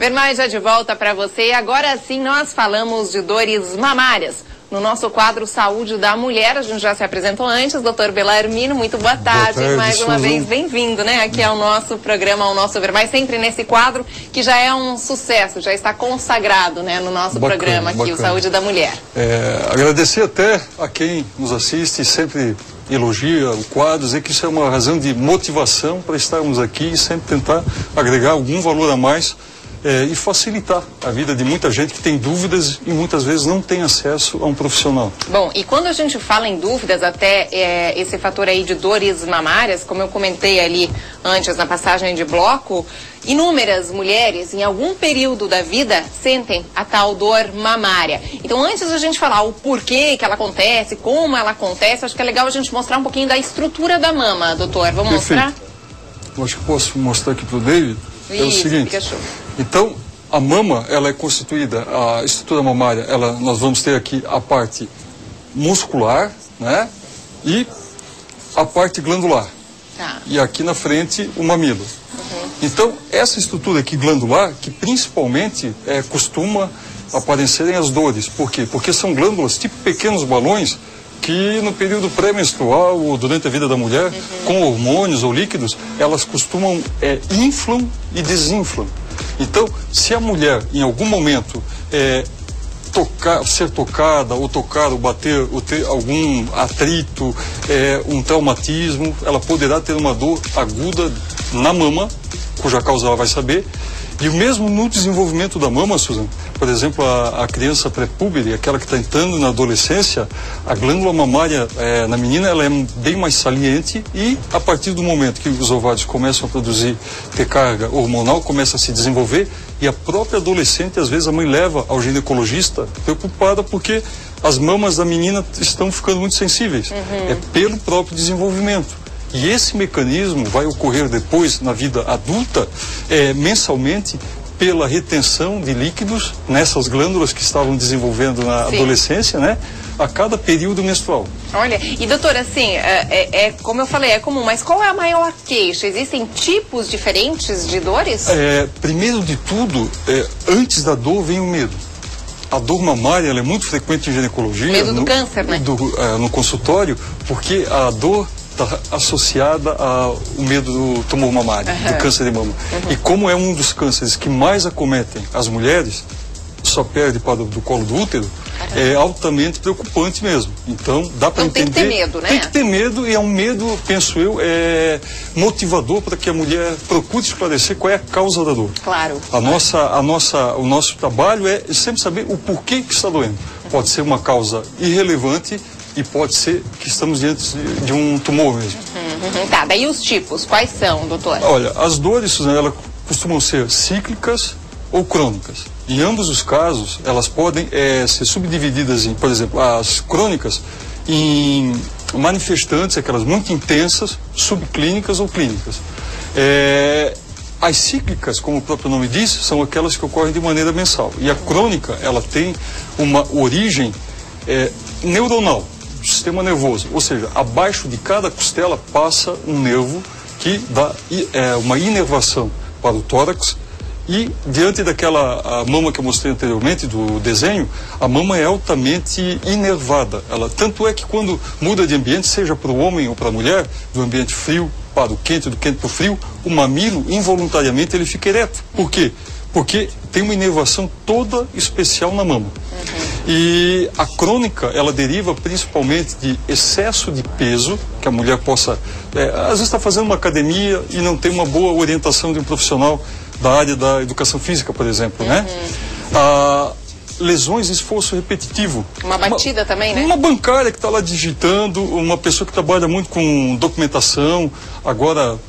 Vermais já de volta para você. Agora sim nós falamos de dores mamárias. No nosso quadro Saúde da Mulher, a gente já se apresentou antes, doutor Belarmino, muito boa tarde, mais uma vez, bem-vindo, né, aqui ao nosso programa, ao nosso Vermais, sempre nesse quadro que já é um sucesso, já está consagrado, né, no nosso programa aqui, o Saúde da Mulher. Agradecer até a quem nos assiste e sempre elogia o quadro, dizer que isso é uma razão de motivação para estarmos aqui e sempre tentar agregar algum valor a mais e facilitar a vida de muita gente que tem dúvidas e muitas vezes não tem acesso a um profissional. Bom, e quando a gente fala em dúvidas, até esse fator aí de dores mamárias, como eu comentei ali antes na passagem de bloco, inúmeras mulheres em algum período da vida sentem a tal dor mamária. Então, antes da gente falar o porquê que ela acontece, como ela acontece, acho que é legal a gente mostrar um pouquinho da estrutura da mama, doutor. Vamos mostrar? Eu acho que posso mostrar aqui para o David. É o seguinte. Então, a mama, ela é constituída, a estrutura mamária, nós vamos ter aqui a parte muscular, né? E a parte glandular. Tá. E aqui na frente, o mamilo. Então, essa estrutura aqui glandular, que principalmente costuma aparecerem as dores. Por quê? Porque são glândulas tipo pequenos balões que no período pré-menstrual ou durante a vida da mulher, com hormônios ou líquidos, elas costumam inflam e desinflam. Então, se a mulher, em algum momento, ser tocada, ou tocar, ou bater, ou ter algum atrito, um traumatismo, ela poderá ter uma dor aguda na mama, cuja causa ela vai saber. E o mesmo no desenvolvimento da mama, Suzana, por exemplo, a criança pré-púbere, aquela que está entrando na adolescência, a glândula mamária na menina ela é bem mais saliente e a partir do momento que os ovários começam a ter carga hormonal, começa a se desenvolver e a própria adolescente, às vezes a mãe leva ao ginecologista preocupada porque as mamas da menina estão ficando muito sensíveis. É pelo próprio desenvolvimento. E esse mecanismo vai ocorrer depois, na vida adulta, mensalmente, pela retenção de líquidos nessas glândulas que estavam desenvolvendo na adolescência, né? A cada período menstrual. Olha, e doutora, assim, como eu falei, é comum, mas qual é a maior queixa? Existem tipos diferentes de dores? Primeiro de tudo, antes da dor vem o medo. A dor mamária ela é muito frequente em ginecologia. Medo do câncer, né? No consultório, porque a dor está associada ao medo do tumor mamário, do câncer de mama. E como é um dos cânceres que mais acometem as mulheres, só perde para do colo do útero, é altamente preocupante mesmo. Então, dá para entender. Tem que ter medo, né? Tem que ter medo e é um medo, penso eu, motivador para que a mulher procure esclarecer qual é a causa da dor. Claro. O nosso trabalho é sempre saber o porquê que está doendo. Pode ser uma causa irrelevante e pode ser que estamos diante de um tumor mesmo. Tá, daí os tipos, quais são, doutor? Olha, as dores, Suzana, elas costumam ser cíclicas ou crônicas. Em ambos os casos, elas podem ser subdivididas em, por exemplo, as crônicas, em manifestantes, aquelas muito intensas, subclínicas ou clínicas. As cíclicas, como o próprio nome diz, são aquelas que ocorrem de maneira mensal. E a crônica, ela tem uma origem neuronal, do sistema nervoso. Ou seja, abaixo de cada costela passa um nervo que dá uma inervação para o tórax. E diante daquela mama que eu mostrei anteriormente, do desenho, a mama é altamente inervada. Tanto é que quando muda de ambiente, seja para o homem ou para a mulher, do ambiente frio para o quente, do quente para o frio, o mamilo, involuntariamente, ele fica ereto. Por quê? Porque tem uma inervação toda especial na mama. E a crônica, ela deriva principalmente de excesso de peso, que a mulher possa, às vezes está fazendo uma academia e não tem uma boa orientação de um profissional da área da educação física, por exemplo, né? Lesões de esforço repetitivo. Uma batida também, né? Uma bancária que está lá digitando, uma pessoa que trabalha muito com documentação,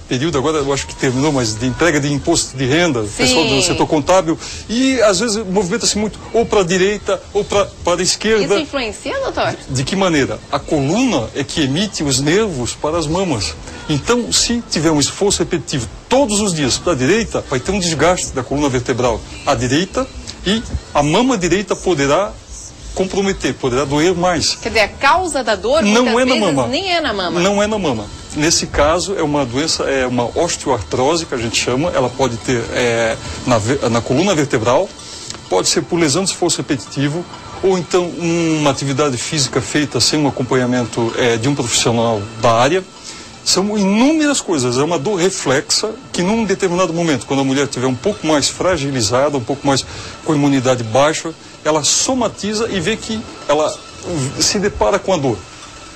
período agora eu acho que terminou, mas de entrega de imposto de renda, pessoal do setor contábil, e às vezes movimenta-se muito ou para a direita ou para a esquerda. Isso influencia, doutor? De que maneira? A coluna é que emite os nervos para as mamas. Então, se tiver um esforço repetitivo todos os dias para a direita, vai ter um desgaste da coluna vertebral à direita e a mama direita poderá comprometer, poderá doer mais. Quer dizer, a causa da dor não é na vezes mama. Nem é na mama. Não é na mama. nesse caso é uma doença, é uma osteoartrose que a gente chama, ela pode ter na coluna vertebral, pode ser por lesão de esforço repetitivo, ou então uma atividade física feita sem um acompanhamento de um profissional da área. São inúmeras coisas, é uma dor reflexa que num determinado momento, quando a mulher estiver um pouco mais fragilizada, um pouco mais com a imunidade baixa, ela somatiza e vê que ela se depara com a dor.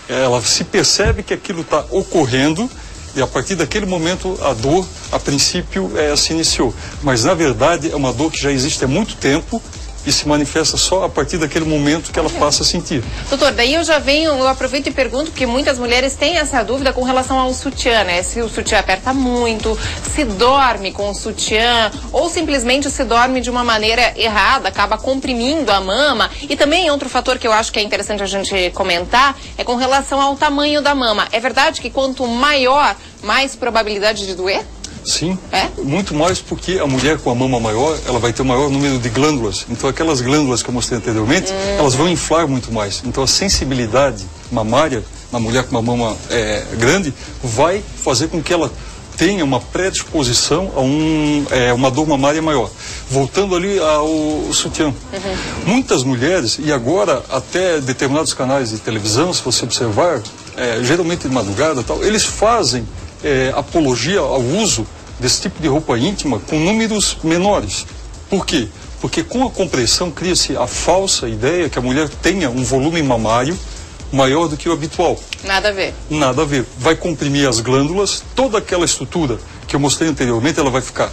Ela se percebe que aquilo está ocorrendo e a partir daquele momento a dor, a princípio, se iniciou. Mas na verdade é uma dor que já existe há muito tempo e se manifesta só a partir daquele momento que ela passa a sentir. Doutor, daí eu aproveito e pergunto, porque muitas mulheres têm essa dúvida com relação ao sutiã, né? Se o sutiã aperta muito, se dorme com o sutiã, ou simplesmente se dorme de uma maneira errada, acaba comprimindo a mama. E também outro fator que eu acho que é interessante a gente comentar é com relação ao tamanho da mama. É verdade que quanto maior, mais probabilidade de doer? Sim, muito mais porque a mulher com a mama maior, ela vai ter um maior número de glândulas. Então aquelas glândulas que eu mostrei anteriormente, elas vão inflar muito mais. Então a sensibilidade mamária na mulher com uma mama grande vai fazer com que ela tenha uma predisposição a uma dor mamária maior. Voltando ali ao sutiã. Muitas mulheres, e agora até determinados canais de televisão, se você observar, geralmente de madrugada e tal, eles fazem apologia ao uso desse tipo de roupa íntima com números menores. Por quê? Porque com a compressão cria-se a falsa ideia que a mulher tenha um volume mamário maior do que o habitual. Nada a ver. Nada a ver. Vai comprimir as glândulas, toda aquela estrutura que eu mostrei anteriormente, ela vai ficar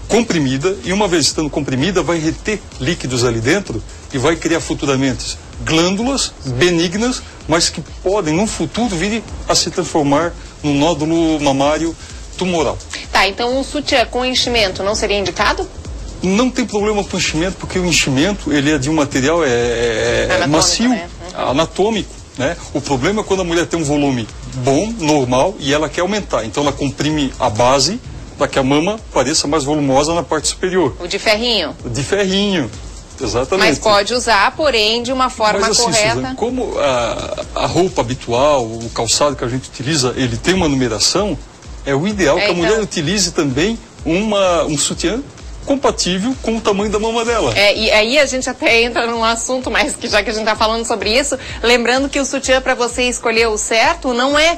comprimida e uma vez estando comprimida vai reter líquidos ali dentro e vai criar futuramente glândulas benignas, mas que podem no futuro vir a se transformar num nódulo mamário tumoral. Tá, então um sutiã com enchimento não seria indicado? Não tem problema com enchimento, porque o enchimento ele é de um material macio, né? Anatômico, né? O problema é quando a mulher tem um volume bom, normal, e ela quer aumentar. Então ela comprime a base para que a mama pareça mais volumosa na parte superior. O de ferrinho? O de ferrinho, exatamente. Mas pode usar, porém, de uma forma correta. Suzana, como a roupa habitual, o calçado que a gente utiliza, ele tem uma numeração, é o ideal que a mulher utilize também um sutiã compatível com o tamanho da mama dela. E aí a gente até entra num assunto, mas que já que a gente está falando sobre isso, lembrando que o sutiã para você escolher o certo não é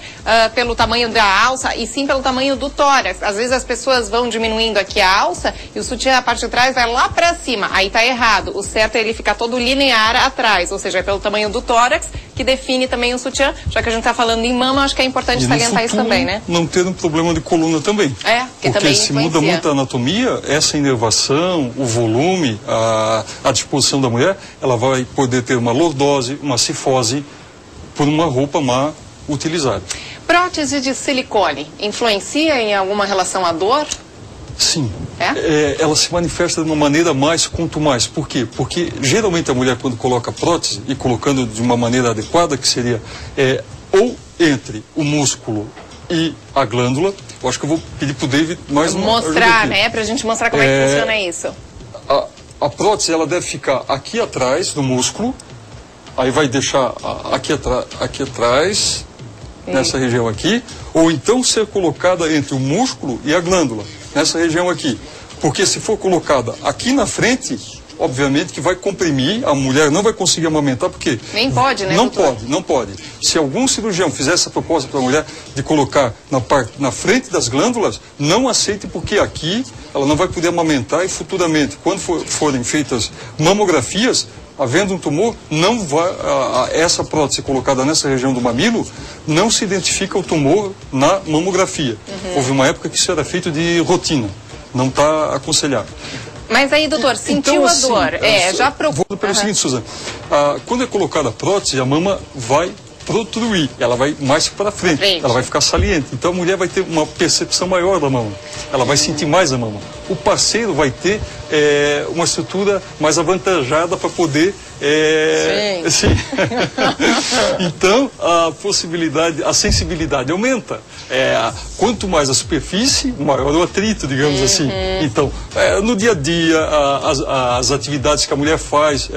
pelo tamanho da alça, e sim pelo tamanho do tórax. Às vezes as pessoas vão diminuindo aqui a alça e o sutiã, a parte de trás, vai lá para cima. Aí tá errado. O certo é ele ficar todo linear atrás, ou seja, é pelo tamanho do tórax que define também o sutiã. Já que a gente está falando em mama, acho que é importante salientar isso também, né? Não ter um problema de coluna também. Porque também se muda muito a anatomia, essa inervação, o volume, a disposição da mulher, ela vai poder ter uma lordose, uma cifose por uma roupa má utilizada. Prótese de silicone influencia em alguma relação à dor? Sim. Ela se manifesta de uma maneira mais quanto mais. Por quê? Porque geralmente a mulher, quando coloca prótese, e colocando de uma maneira adequada, que seria ou entre o músculo e a glândula, eu acho que eu vou pedir para o David mais uma mostrar, né? Para a gente mostrar como é que funciona isso. A prótese, ela deve ficar aqui atrás do músculo, aí vai deixar aqui atrás, nessa região aqui, ou então ser colocada entre o músculo e a glândula, nessa região aqui. Porque se for colocada aqui na frente, obviamente que vai comprimir, a mulher não vai conseguir amamentar, porque... Nem pode, né, Não pode. Se algum cirurgião fizer essa proposta para a mulher de colocar na frente das glândulas, não aceite, porque aqui ela não vai poder amamentar e futuramente, quando forem feitas mamografias, havendo um tumor, não vai, essa prótese colocada nessa região do mamilo, não se identifica o tumor na mamografia. Houve uma época que isso era feito de rotina, não está aconselhado. Mas aí, doutor, sentiu então, a dor? Já procura. Vou pelo seguinte, Suzana, quando é colocada a prótese, a mama vai protruir, ela vai mais para frente, ela vai ficar saliente. Então a mulher vai ter uma percepção maior da mama, ela vai sentir mais a mama. O parceiro vai ter uma estrutura mais avantajada para poder... Sim. Então a possibilidade, a sensibilidade aumenta. Quanto mais a superfície, maior o atrito, digamos assim. Então, no dia a dia, as atividades que a mulher faz,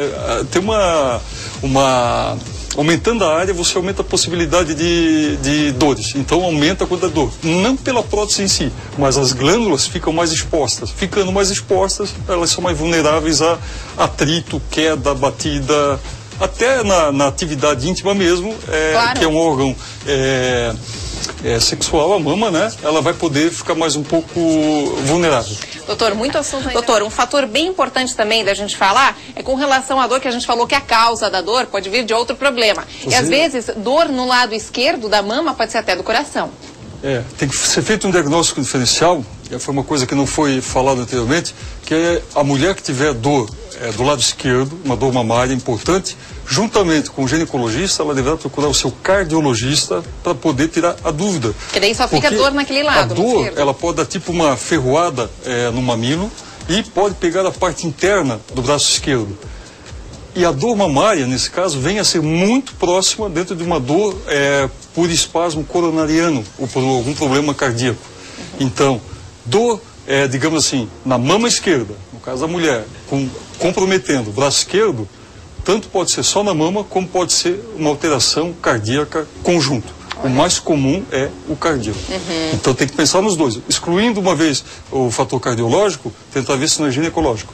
tem uma Aumentando a área, você aumenta a possibilidade de dores. Então aumenta a quantidade de dor. Não pela prótese em si, mas as glândulas ficam mais expostas. Ficando mais expostas, elas são mais vulneráveis a atrito, queda, batida, até na atividade íntima mesmo, claro. Que é um órgão sexual, a mama, né? Ela vai poder ficar mais um pouco vulnerável. Doutor, muito assunto aí. Doutor, um fator bem importante também da gente falar é com relação à dor, que a gente falou que a causa da dor pode vir de outro problema. E às vezes, dor no lado esquerdo da mama pode ser até do coração. Tem que ser feito um diagnóstico diferencial, foi uma coisa que não foi falada anteriormente, que é a mulher que tiver dor do lado esquerdo, uma dor mamária importante, juntamente com o ginecologista, ela deverá procurar o seu cardiologista para poder tirar a dúvida. Porque daí só fica dor naquele lado. A dor, ela pode dar tipo uma ferroada no mamilo e pode pegar a parte interna do braço esquerdo. E a dor mamária, nesse caso, vem a ser muito próxima dentro de uma dor por espasmo coronariano ou por algum problema cardíaco. Então, dor, digamos assim, na mama esquerda, no caso da mulher, comprometendo o braço esquerdo, tanto pode ser só na mama, como pode ser uma alteração cardíaca conjunto. O mais comum é o cardíaco. Então tem que pensar nos dois. Excluindo uma vez o fator cardiológico, tentar ver se não é ginecológico.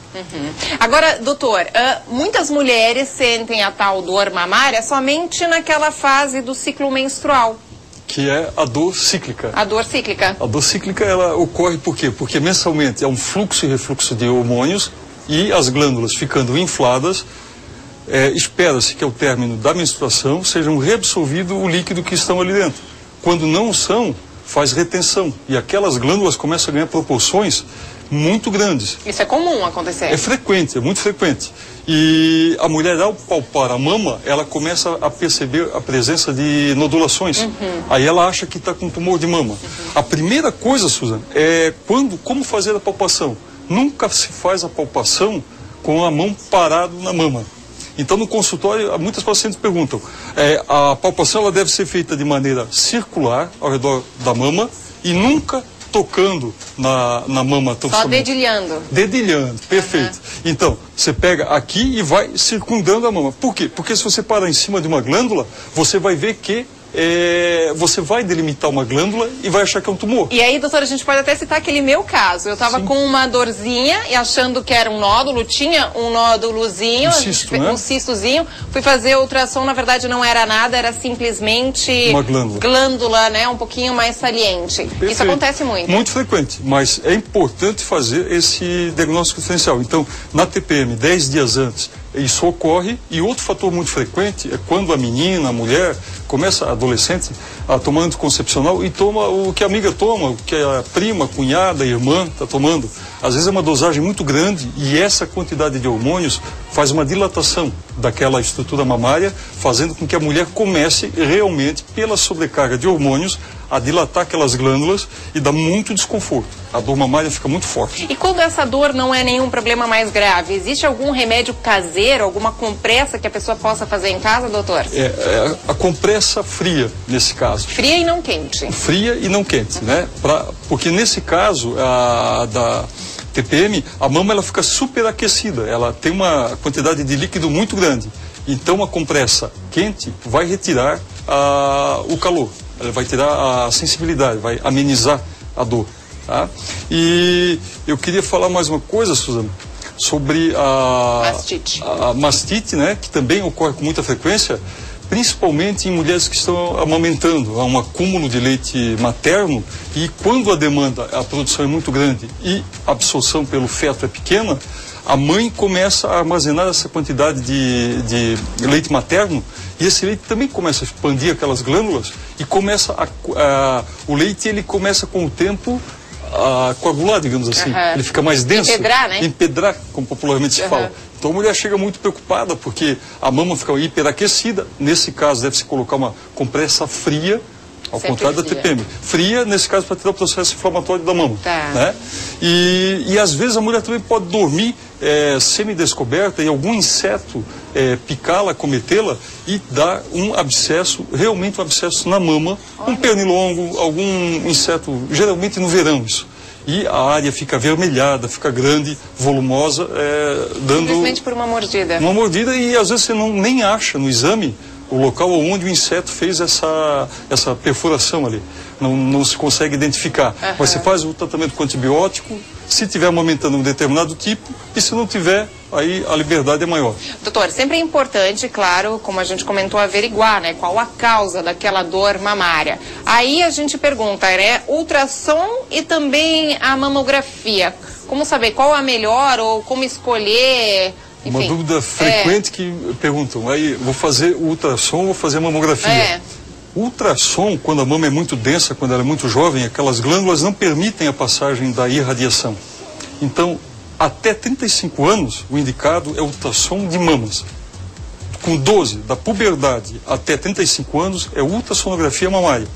Agora, doutor, muitas mulheres sentem a tal dor mamária somente naquela fase do ciclo menstrual. Que é a dor cíclica. A dor cíclica. A dor cíclica, ela ocorre por quê? Porque mensalmente é um fluxo e refluxo de hormônios e as glândulas ficando infladas, espera-se que ao término da menstruação sejam reabsorvido o líquido que estão ali dentro. Quando não são, faz retenção e aquelas glândulas começam a ganhar proporções muito grandes. Isso é comum acontecer? É frequente, é muito frequente. E a mulher, ao palpar a mama, ela começa a perceber a presença de nodulações. Aí ela acha que está com tumor de mama. A primeira coisa, Suzana, é como fazer a palpação. Nunca se faz a palpação com a mão parada na mama. Então, no consultório, muitas pacientes perguntam, a palpação ela deve ser feita de maneira circular, ao redor da mama, e nunca tocando na mama. Só dedilhando. Dedilhando, perfeito. Então, você pega aqui e vai circundando a mama. Por quê? Porque se você parar em cima de uma glândula, você vai ver que você vai delimitar uma glândula e vai achar que é um tumor. E aí, doutora, a gente pode até citar aquele meu caso. Eu estava com uma dorzinha e achando que era um nódulo, tinha um nódulozinho, um cistozinho. Fui fazer ultrassom, na verdade não era nada, era simplesmente uma glândula, né, um pouquinho mais saliente. Perfeito. Isso acontece muito. Muito frequente, mas é importante fazer esse diagnóstico diferencial. Então, na TPM, 10 dias antes, isso ocorre. E outro fator muito frequente é quando a menina, a mulher, começa, adolescente, a tomar anticoncepcional e toma o que a amiga toma, o que a prima, a cunhada, a irmã está tomando. Às vezes é uma dosagem muito grande e essa quantidade de hormônios faz uma dilatação daquela estrutura mamária, fazendo com que a mulher comece realmente, pela sobrecarga de hormônios, a dilatar aquelas glândulas e dá muito desconforto. A dor mamária fica muito forte. E quando essa dor não é nenhum problema mais grave, existe algum remédio caseiro, alguma compressa que a pessoa possa fazer em casa, doutor? A compressa fria, nesse caso. Fria e não quente. Fria e não quente, né? Porque nesse caso, da TPM, a mama ela fica superaquecida, ela tem uma quantidade de líquido muito grande. Então a compressa quente vai retirar o calor, ela vai tirar a sensibilidade, vai amenizar a dor. Tá? E eu queria falar mais uma coisa, Suzana, sobre a mastite, né, que também ocorre com muita frequência, principalmente em mulheres que estão amamentando. Há um acúmulo de leite materno e quando a demanda, a produção é muito grande e a absorção pelo feto é pequena, a mãe começa a armazenar essa quantidade de leite materno e esse leite também começa a expandir aquelas glândulas e começa o leite ele começa com o tempo a coagular, digamos assim. Ele fica mais denso. Empedrar, né? Empedrar, como popularmente se fala. Então a mulher chega muito preocupada porque a mama fica hiperaquecida. Nesse caso deve-se colocar uma compressa fria, ao contrário da TPM. Fria, nesse caso, para tirar o processo inflamatório da mama. Tá. Né? E às vezes a mulher também pode dormir semidescoberta e algum inseto picá-la, cometê-la e dar um abscesso, realmente um abscesso na mama, um pernilongo, algum inseto, geralmente no verão isso. E a área fica avermelhada, fica grande, volumosa, dando... Simplesmente por uma mordida. Uma mordida e às vezes você nem acha no exame o local onde o inseto fez essa perfuração ali. Não se consegue identificar. Mas você faz o tratamento com antibiótico, se tiver amamentando um determinado tipo, e se não tiver, aí a liberdade é maior. Doutor, sempre é importante, claro, como a gente comentou, averiguar, né, qual a causa daquela dor mamária. Aí a gente pergunta, né, ultrassom e também a mamografia. Como saber qual a melhor ou como escolher? Enfim, uma dúvida frequente que perguntam, aí, vou fazer o ultrassom ou vou fazer a mamografia? O ultrassom, quando a mama é muito densa, quando ela é muito jovem, aquelas glândulas não permitem a passagem da irradiação. Então, até 35 anos, o indicado é o ultrassom de mamas. Com 12, da puberdade até 35 anos, é ultrassonografia mamária.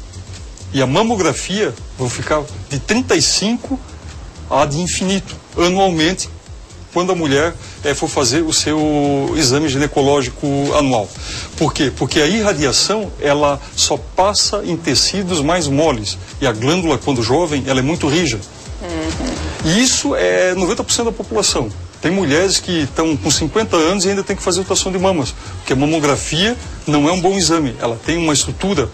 E a mamografia vai ficar de 35 a de infinito, anualmente, quando a mulher for fazer o seu exame ginecológico anual. Por quê? Porque a irradiação, ela só passa em tecidos mais moles. E a glândula, quando jovem, ela é muito rija. E isso é 90% da população. Tem mulheres que estão com 50 anos e ainda tem que fazer ultrassom de mamas. Porque a mamografia não é um bom exame. Ela tem uma estrutura,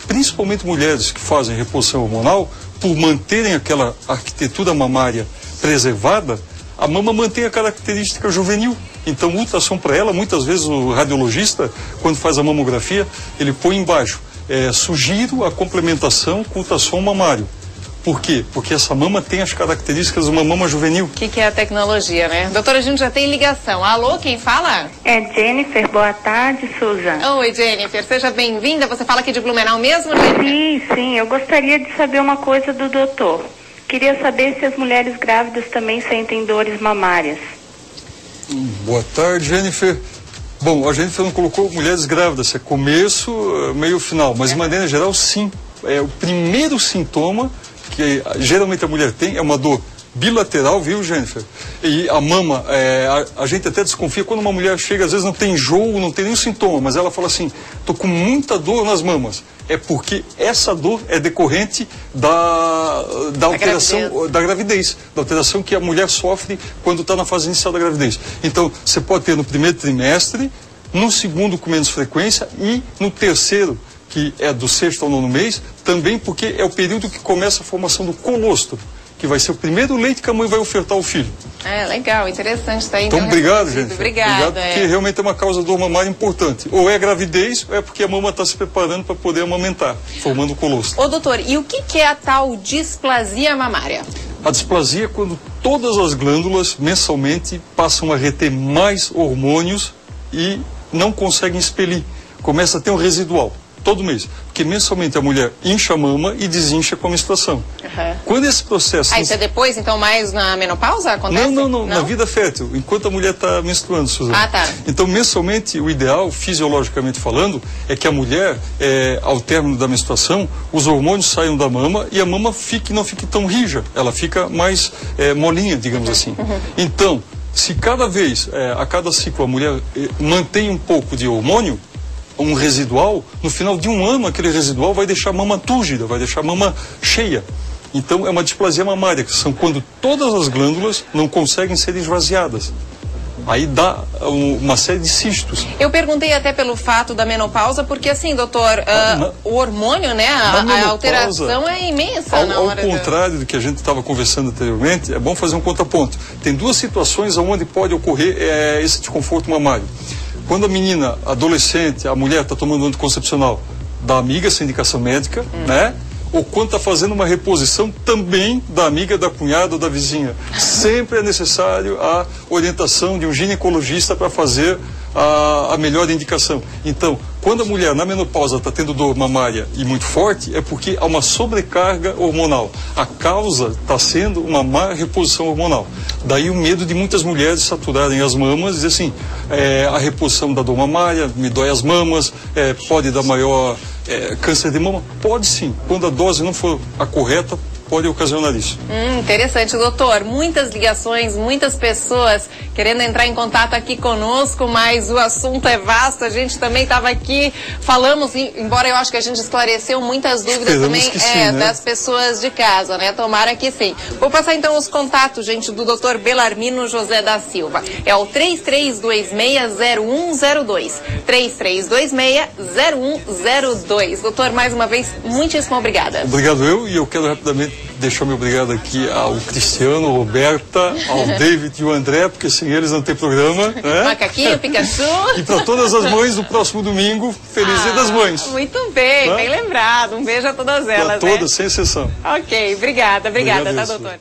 principalmente mulheres que fazem reposição hormonal, por manterem aquela arquitetura mamária preservada, a mama mantém a característica juvenil. Então, o ultrassom para ela, muitas vezes o radiologista, quando faz a mamografia, ele põe embaixo, sugiro a complementação com ultrassom mamário. Por quê? Porque essa mama tem as características de uma mama juvenil. O que é a tecnologia, né? Doutora, a gente já tem ligação. Alô, quem fala? É Jennifer. Boa tarde, Susan. Oi, Jennifer. Seja bem-vinda. Você fala aqui de Blumenau mesmo, Jennifer? Sim. Eu gostaria de saber uma coisa do doutor. Queria saber se as mulheres grávidas também sentem dores mamárias. Boa tarde, Jennifer. Bom, a Jennifer não colocou mulheres grávidas, é começo, meio, final, mas de maneira geral, sim. O primeiro sintoma que geralmente a mulher tem é uma dor bilateral, viu, Jennifer? E a mama, a gente até desconfia quando uma mulher chega, às vezes não tem enjoo, não tem nenhum sintoma, mas ela fala assim, tô com muita dor nas mamas. É porque essa dor é decorrente da alteração da gravidez, da alteração que a mulher sofre quando está na fase inicial da gravidez. Então, você pode ter no primeiro trimestre, no segundo com menos frequência e no terceiro, que é do 6º ao 9º mês, também porque é o período que começa a formação do colostro, que vai ser o primeiro leite que a mãe vai ofertar ao filho. Legal, interessante. Tá aí, então, obrigado, gente. Obrigado, porque realmente é uma causa de dor mamária importante. Ou é gravidez, ou é porque a mama está se preparando para poder amamentar, formando o colostro. Ô, doutor, e o que é a tal displasia mamária? A displasia é quando todas as glândulas, mensalmente, passam a reter mais hormônios e não conseguem expelir. Começa a ter um residual. Todo mês, porque mensalmente a mulher incha a mama e desincha com a menstruação. Quando esse processo... Isso é depois, então, mais na menopausa acontece? Não, na vida fértil, enquanto a mulher está menstruando, Suzana. Tá. Então, mensalmente, o ideal, fisiologicamente falando, é que a mulher, ao término da menstruação, os hormônios saiam da mama e a mama não fique tão rija, ela fica mais molinha, digamos assim. Então, se cada vez, a cada ciclo, a mulher mantém um pouco de hormônio, um residual, no final de um ano aquele residual vai deixar a mama túrgida, vai deixar a mama cheia. Então é uma displasia mamária, que são quando todas as glândulas não conseguem ser esvaziadas. Aí dá uma série de cistos. Eu perguntei até pelo fato da menopausa, porque assim, doutor, o hormônio, né, a alteração é imensa na hora. Ao contrário do que a gente estava conversando anteriormente, é bom fazer um contraponto. Tem duas situações onde pode ocorrer esse desconforto mamário. Quando a menina, adolescente, a mulher está tomando um anticoncepcional da amiga sem indicação médica, né? Ou quando está fazendo uma reposição também da amiga, da cunhada ou da vizinha. Sempre é necessário a orientação de um ginecologista para fazer a melhor indicação. Então, quando a mulher na menopausa está tendo dor mamária e muito forte, é porque há uma sobrecarga hormonal. A causa está sendo uma má reposição hormonal. Daí o medo de muitas mulheres saturarem as mamas e dizer assim, a reposição da dor mamária, me dói as mamas, pode dar maior câncer de mama? Pode sim. Quando a dose não for a correta, pode ocasionar isso. Interessante, doutor. Muitas ligações, muitas pessoas querendo entrar em contato aqui conosco, mas o assunto é vasto. A gente também estava aqui, falamos, embora eu acho que a gente esclareceu muitas dúvidas também das pessoas de casa, né? Tomara que sim. Vou passar então os contatos, gente, do doutor Belarmino José da Silva. É o 33260102. 33260102. Doutor, mais uma vez, muitíssimo obrigada. Obrigado eu, e eu quero rapidamente deixar meu obrigado aqui ao Cristiano, Roberta, ao David e ao André, porque sem eles não tem programa, né? Macaquinho, Pikachu. E para todas as mães, no próximo domingo, Feliz Dia das Mães. Muito bem, bem lembrado. Um beijo a todas elas. Para todas, sem exceção. Ok, obrigada, tá, doutor?